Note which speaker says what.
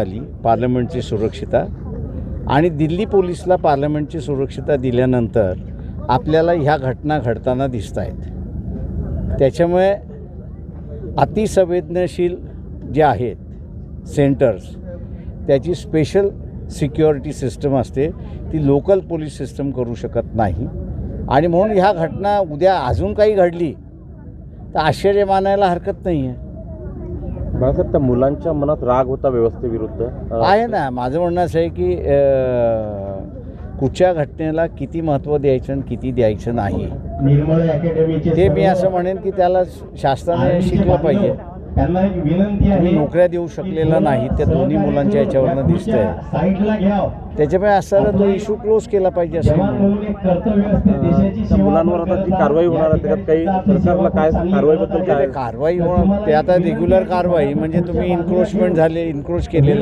Speaker 1: झाली पार्लमेंटची सुरक्षिता आणि दिल्ली पोलिसला पार्लमेंटची सुरक्षिता दिल्यानंतर आपल्याला ह्या घटना घडताना दिसत आहेत। त्याच्यामुळे अतिसंवेदनशील जे आहेत सेंटर्स त्याची स्पेशल सिक्युरिटी सिस्टम असते, ती लोकल पोलीस सिस्टम करू शकत नाही। आणि म्हणून ह्या घटना उद्या अजून काही घडली तर आश्चर्य मानायला हरकत नाही आहे।
Speaker 2: बाळासाहेब, त्या मुलांच्या मनात राग होता व्यवस्थेविरुद्ध
Speaker 1: आहे ना। माझं म्हणणं असं आहे की कुठच्या घटनेला किती महत्त्व द्यायचं आणि किती द्यायचं नाही ते मी असं म्हणेन की त्याला शासनाने शिकलं पाहिजे। तुम्ही नोकऱ्या देऊ शकलेला नाही त्या दोन्ही मुलांच्या याच्यावरनं दिसतंय, त्याच्यामुळे असं तो इश्यू क्लोज केला पाहिजे असं
Speaker 2: त्या मुलांवर आता जी कारवाई होणार आहे त्याच्यात काही सरकारला काय कारवाईबद्दल काय
Speaker 1: कारवाई होणार ते आता रेग्युलर कारवाई म्हणजे तुम्ही इन्क्रोचमेंट झाले, इन्क्रोच केलेला आहे।